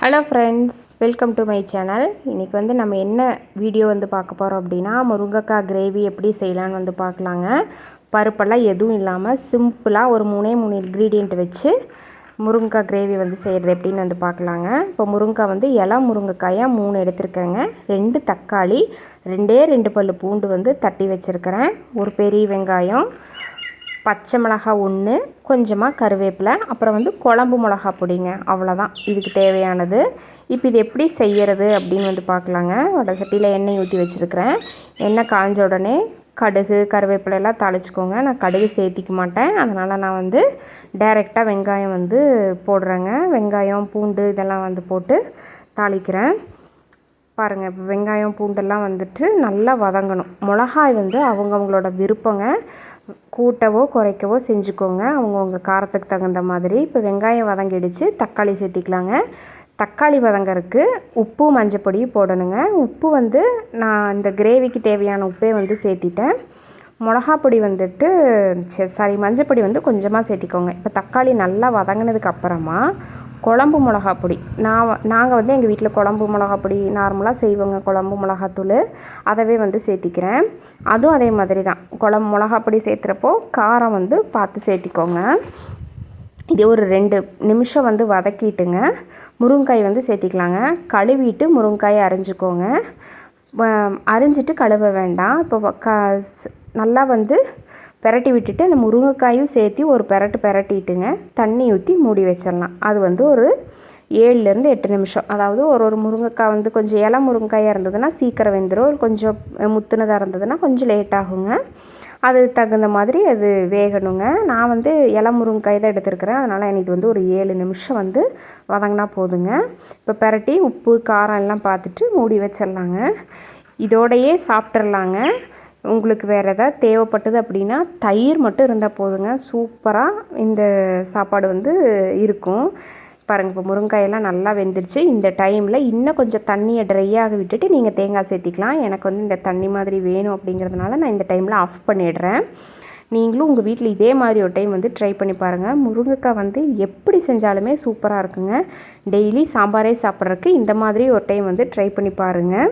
Hello friends, welcome to my channel. இன்றைக்கி வந்து நம்ம என்ன வீடியோ வந்து பார்க்க போகிறோம் அப்படின்னா, முருங்கைக்காய் கிரேவி எப்படி செய்யலான்னு வந்து பார்க்கலாங்க. பருப்பெல்லாம் எதுவும் இல்லாமல் சிம்பிளாக ஒரு 3 இன்க்ரீடியண்ட் வச்சு முருங்கைக்காய் கிரேவி வந்து செய்கிறது எப்படின்னு வந்து பார்க்கலாங்க. இப்போ முருங்கைக்காய் வந்து முருங்கைக்காயாக 3 எடுத்துருக்கேங்க. 2 தக்காளி, 2 பல் பூண்டு வந்து தட்டி வச்சுருக்கிறேன். ஒரு பெரிய வெங்காயம், பச்சை மிளகாய் 1, கொஞ்சமாக கருவேப்பிலை, அப்புறம் வந்து குழம்பு மிளகா பொடிங்க. அவ்வளோதான் இதுக்கு தேவையானது. இப்போ இது எப்படி செய்கிறது அப்படின்னு வந்து பார்க்கலாங்க. வடை சட்டியில் எண்ணெய் ஊற்றி வச்சுருக்கிறேன். எண்ணெய் காஞ்ச உடனே கடுகு கருவேப்பிலை எல்லாம் தாளிச்சிக்கோங்க. நான் கடுகு சேர்த்திக்க மாட்டேன், அதனால் நான் வந்து டைரெக்டாக வெங்காயம் வந்து போடுறேங்க. வெங்காயம் பூண்டு இதெல்லாம் வந்து போட்டு தாளிக்கிறேன். பாருங்கள், இப்போ வெங்காயம் பூண்டெல்லாம் வந்துட்டு நல்லா வதங்கணும். மிளகாய் வந்து அவங்கவுங்களோட விருப்பங்க, கூட்டவோ குறைக்கவோ செஞ்சுக்கோங்க, அவங்கவுங்க காரத்துக்கு தகுந்த மாதிரி. இப்போ வெங்காயம் வதங்கிடுச்சு, தக்காளி சேர்த்திக்கலாங்க. தக்காளி வதங்கறதுக்கு உப்பு மஞ்சப்பொடியும் போடணுங்க. உப்பு வந்து நான் இந்த கிரேவிக்கு தேவையான உப்பே வந்து சேர்த்திட்டேன். மிளகாப்பொடி வந்துட்டு மஞ்சப்பொடி வந்து கொஞ்சமாக சேர்த்திக்கோங்க. இப்போ தக்காளி நல்லா வதங்கினதுக்கு அப்புறமா குழம்பு மிளகாப்பொடி, நாங்கள் வந்து எங்கள் வீட்டில் குழம்பு மிளகாப்பொடி நார்மலாக செய்வோங்க, குழம்பு மிளகாத்தூள், அதவே வந்து சேர்த்திக்கிறேன். அதுவும் அதே மாதிரி தான், குழம்பு மிளகாப்பொடி சேர்த்துறப்போ காரம் வந்து பார்த்து சேர்த்திக்கோங்க. இது ஒரு 2 நிமிஷம் வந்து வதக்கிட்டுங்க முருங்காய் வந்து சேர்த்திக்கலாங்க. கழுவிட்டு முருங்காயை அரிஞ்சிக்கோங்க. அரிஞ்சிட்டு கழுவ வேண்டாம். இப்போ நல்லா வந்து பெரட்டி விட்டுட்டு அந்த முருங்கைக்காயும் சேர்த்து ஒரு பெரட்டிட்டுங்க தண்ணி ஊற்றி மூடி வச்சிடலாம். அது வந்து ஒரு 7லேருந்து 8 நிமிஷம். அதாவது ஒரு முருங்கைக்காய் வந்து கொஞ்சம் இலை முருங்கைக்காயாக இருந்ததுன்னா சீக்கிரம் வெந்துடும், கொஞ்சம் முத்துனதாக இருந்ததுன்னா கொஞ்சம் லேட் ஆகுங்க. அது தகுந்த மாதிரி அது வேகணுங்க. நான் வந்து இலை முருங்கைக்காய் தான் எடுத்துருக்கிறேன், அதனால் எனக்கு இது வந்து ஒரு 7 நிமிஷம் வந்து வதங்கினா போதுங்க. இப்போ பெரட்டி உப்பு காரம் எல்லாம் பார்த்துட்டு மூடி வச்சிடலாங்க. இதோடையே சாப்பிட்றலாங்க. உங்களுக்கு வேறு எதாவது தேவைப்பட்டது அப்படின்னா தயிர் மட்டும் இருந்தால் போதுங்க, சூப்பராக இந்த சாப்பாடு வந்து இருக்கும். பாருங்கள், இப்போ முருங்காயெல்லாம் நல்லா வெந்துருச்சு. இந்த டைமில் இன்னும் கொஞ்சம் தண்ணியை ட்ரையாக விட்டுட்டு நீங்கள் தேங்காய் சேர்த்திக்கலாம். எனக்கு வந்து இந்த தண்ணி மாதிரி வேணும் அப்படிங்கிறதுனால நான் இந்த டைமில் ஆஃப் பண்ணிடுறேன். நீங்களும் உங்கள் வீட்டில் இதே மாதிரி ஒரு டைம் வந்து ட்ரை பண்ணி பாருங்கள். முருங்கைக்காய் வந்து எப்படி செஞ்சாலுமே சூப்பராக இருக்குங்க. டெய்லி சாம்பாரே சாப்பிட்றதுக்கு இந்த மாதிரி ஒரு டைம் வந்து ட்ரை பண்ணி பாருங்கள்.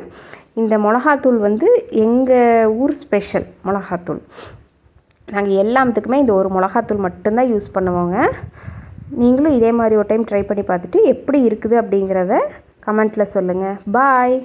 இந்த மிளகாத்தூள் வந்து எங்கள் ஊர் ஸ்பெஷல் மிளகாத்தூள். நாங்கள் எல்லாத்துக்குமே இந்த ஒரு மிளகாத்தூள் மட்டும்தான் யூஸ் பண்ணுவோங்க. நீங்களும் இதே மாதிரி ஒரு டைம் ட்ரை பண்ணி பார்த்துட்டு எப்படி இருக்குது அப்படிங்கிறத கமெண்ட்டில் சொல்லுங்கள். பாய்.